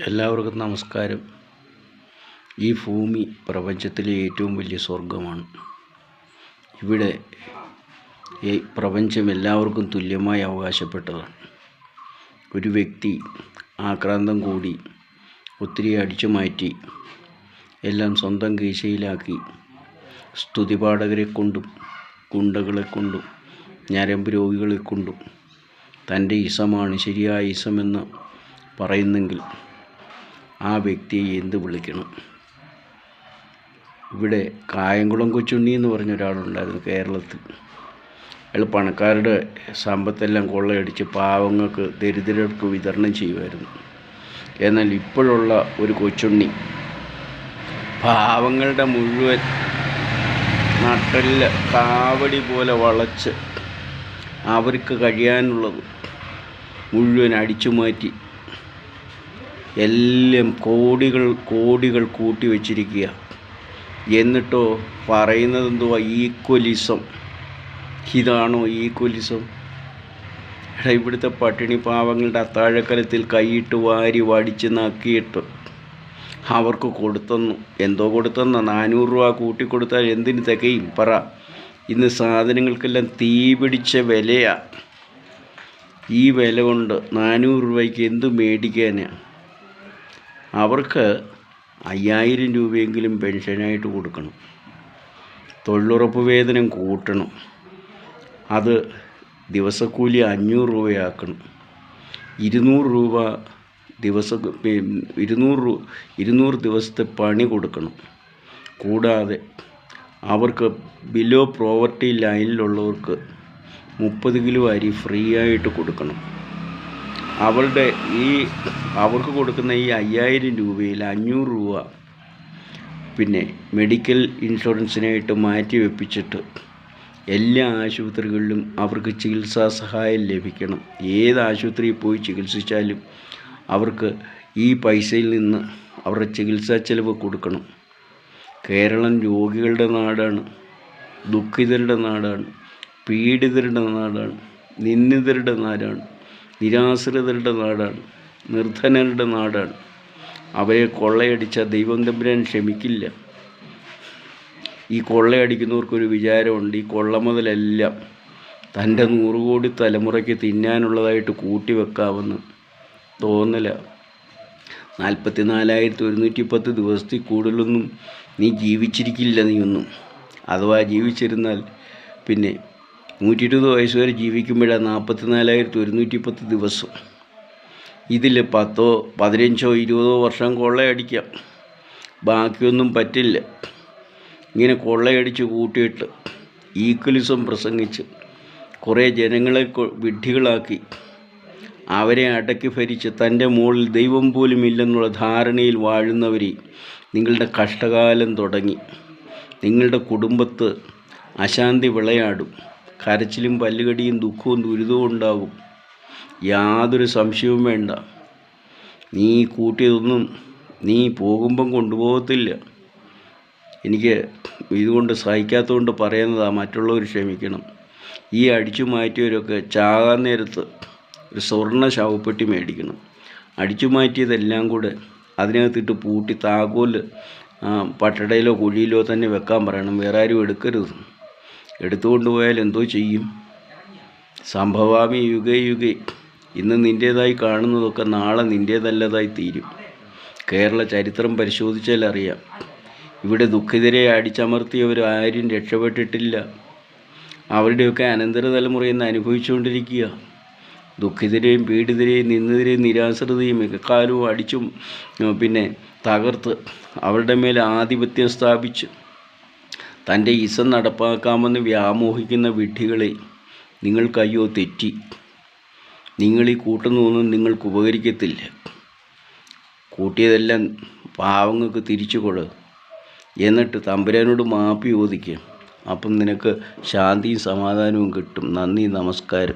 എല്ലാവർക്കും നമസ്കാരം. ഈ ഭൂമി പ്രപഞ്ചത്തിലെ ഏറ്റവും വലിയ സ്വർഗമാണ്. ഇവിടെ ഈ പ്രപഞ്ചം എല്ലാവർക്കും തുല്യമായി അവകാശപ്പെട്ടതാണ്. ഒരു വ്യക്തി ആക്രാന്തം കൂടി ഒത്തിരി അടിച്ചു മാറ്റി എല്ലാം സ്വന്തം കീശയിലാക്കി സ്തുതിപാഠകരെ കൊണ്ടും ഗുണ്ടകളെ കൊണ്ടും ഞരമ്പ് രോഗികളെ കൊണ്ടും തൻ്റെ ഇസമാണ് ശരിയായ ഇസമെന്ന് പറയുന്നെങ്കിൽ ആ വ്യക്തിയെ എന്ത് വിളിക്കണം? ഇവിടെ കായംകുളം കൊച്ചുണ്ണി എന്ന് പറഞ്ഞ ഒരാളുണ്ടായിരുന്നു കേരളത്തിൽ. അയാൾ പണക്കാരുടെ സമ്പത്തെല്ലാം കൊള്ളയടിച്ച് പാവങ്ങൾക്ക് ദരിദ്രർക്ക് വിതരണം ചെയ്യുമായിരുന്നു. എന്നാൽ ഇപ്പോഴുള്ള ഒരു കൊച്ചുണ്ണി പാവങ്ങളുടെ മുഴുവൻ നട്ടലിൽ കാവടി പോലെ വളച്ച് അവർക്ക് കഴിയാനുള്ളത് മുഴുവൻ അടിച്ചു മാറ്റി എല്ലാം കോടികൾ കൂട്ടി വച്ചിരിക്കുക. എന്നിട്ടോ പറയുന്നത് എന്തുവാ? ഈക്വലിസം. ഇതാണോ ഈക്വലിസം? ഇവിടുത്തെ പട്ടിണി പാവങ്ങളുടെ അത്താഴക്കലത്തിൽ കൈയിട്ട് വാരി വടിച്ച് നക്കിയിട്ട് അവർക്ക് കൊടുത്തെന്നു. എന്തോ കൊടുത്തെന്ന 400 രൂപ കൂട്ടിക്കൊടുത്താൽ എന്തിന് തികയും പറ? ഇന്ന് സാധനങ്ങൾക്കെല്ലാം തീ പിടിച്ച വിലയാണ്. ഈ വില കൊണ്ട് 400 രൂപയ്ക്ക് എന്ത് മേടിക്കാനാണ്? അവർക്ക് 5000 രൂപയെങ്കിലും പെൻഷനായിട്ട് കൊടുക്കണം. തൊഴിലുറപ്പ് വേതനം കൂട്ടണം. അത് ദിവസക്കൂലി 500 രൂപയാക്കണം. 200 രൂപ 200 ദിവസത്തെ പണി കൊടുക്കണം. കൂടാതെ അവർക്ക് ബിലോ പോവർട്ടി ലൈനിലുള്ളവർക്ക് 30 കിലോ അരി ഫ്രീ ആയിട്ട് കൊടുക്കണം. അവർക്ക് കൊടുക്കുന്ന ഈ 5000 രൂപയിൽ 500 രൂപ പിന്നെ മെഡിക്കൽ ഇൻഷുറൻസിനായിട്ട് മാറ്റി വെപ്പിച്ചിട്ട് എല്ലാ ആശുപത്രികളിലും അവർക്ക് ചികിത്സാ സഹായം ലഭിക്കണം. ഏത് ആശുപത്രിയിൽ പോയി ചികിത്സിച്ചാലും അവർക്ക് ഈ പൈസയിൽ നിന്ന് അവരുടെ ചികിത്സാ ചെലവ് കൊടുക്കണം. കേരളം രോഗികളുടെ നാടാണ്, ദുഃഖിതരുടെ നാടാണ്, പീഡിതരുടെ നാടാണ്, നിന്ദിതരുടെ നാടാണ്, നിരാശ്രിതരുടെ നാടാണ്, നിർധനരുടെ നാടാണ്. അവരെ കൊള്ളയടിച്ച ദൈവം തമ്പുരാൻ ക്ഷമിക്കില്ല. ഈ കൊള്ളയടിക്കുന്നവർക്കൊരു വിചാരമുണ്ട്, ഈ കൊള്ള മുതലെല്ലാം തൻ്റെ 100 കോടി തലമുറയ്ക്ക് തിന്നാനുള്ളതായിട്ട് കൂട്ടിവെക്കാമെന്ന് തോന്നല. 44,110 ദിവസത്തിൽ കൂടുതലൊന്നും നീ ജീവിച്ചിരിക്കില്ല. നീയൊന്നും അഥവാ ജീവിച്ചിരുന്നാൽ പിന്നെ 120 വയസ്സ് വരെ ജീവിക്കുമ്പോഴാണ് 44,110 ദിവസം. ഇതിൽ 10, 15, 20 വർഷം കൊള്ളയടിക്കാം, ബാക്കിയൊന്നും പറ്റില്ല. ഇങ്ങനെ കൊള്ളയടിച്ച് കൂട്ടിയിട്ട് ഈക്വലിസം പ്രസംഗിച്ച് കുറേ ജനങ്ങളെ വിഡ്ഢികളാക്കി അവരെ അടക്കി ഭരിച്ച് തൻ്റെ മുകളിൽ ദൈവം പോലും ഇല്ലെന്നുള്ള ധാരണയിൽ വാഴുന്നവരെ നിങ്ങളുടെ കഷ്ടകാലം തുടങ്ങി. നിങ്ങളുടെ കുടുംബത്ത് അശാന്തി വിളയാടും. കരച്ചിലും പല്ലുകടിയും ദുഃഖവും ദുരിതവും ഉണ്ടാകും. യാതൊരു സംശയവും വേണ്ട. നീ കൂട്ടിയതൊന്നും നീ പോകുമ്പം കൊണ്ടുപോകത്തില്ല. എനിക്ക് ഇതുകൊണ്ട് സഹിക്കാത്തതുകൊണ്ട് പറയുന്നതാണ്. മറ്റുള്ളവർ ക്ഷമിക്കണം. ഈ അടിച്ചു മാറ്റിയവരൊക്കെ ചാകാൻ നേരത്ത് ഒരു സ്വർണ്ണ ശവപ്പെട്ടി മേടിക്കണം. അടിച്ചു മാറ്റിയതെല്ലാം കൂടെ അതിനകത്തിട്ട് പൂട്ടി താക്കോല് പട്ടടയിലോ കുഴിയിലോ തന്നെ വെക്കാൻ പറയണം. വേറെ ആരും എടുക്കരുത്. എടുത്തുകൊണ്ട് പോയാൽ എന്തോ ചെയ്യും? സംഭവാമി യുഗേ യുഗേ. ഇന്ന് നിൻ്റേതായി കാണുന്നതൊക്കെ നാളെ നിൻ്റേതല്ലതായി തീരും. കേരള ചരിത്രം പരിശോധിച്ചാൽ അറിയാം. ഇവിടെ ദുഃഖിതരെ അടിച്ചമർത്തിയവർ ആരും രക്ഷപ്പെട്ടിട്ടില്ല. അവരുടെയൊക്കെ അനന്തര തലമുറ ഇന്ന് അനുഭവിച്ചുകൊണ്ടിരിക്കുക. ദുഃഖിതരെയും പീഡിതരെയും നിന്ദിതരെയും നിരാശ്രിതരെയും എക്കാലവും അടിച്ചും പിന്നെ തകർത്ത് അവരുടെ മേൽ ആധിപത്യം സ്ഥാപിച്ച് തൻ്റെ ഇസം നടപ്പാക്കാമെന്ന് വ്യാമോഹിക്കുന്ന വിഡ്ഢികളെ നിങ്ങൾക്കയ്യോ തെറ്റി. നിങ്ങളീ കൂട്ടുന്നതൊന്നും നിങ്ങൾക്ക് ഉപകരിക്കത്തില്ല. കൂട്ടിയതെല്ലാം പാവങ്ങൾക്ക് തിരിച്ചു കൊടു. എന്നിട്ട് തമ്പുരാനോട് മാപ്പി ചോദിക്കുക. അപ്പം നിനക്ക് ശാന്തിയും സമാധാനവും കിട്ടും. നന്ദി, നമസ്കാരം.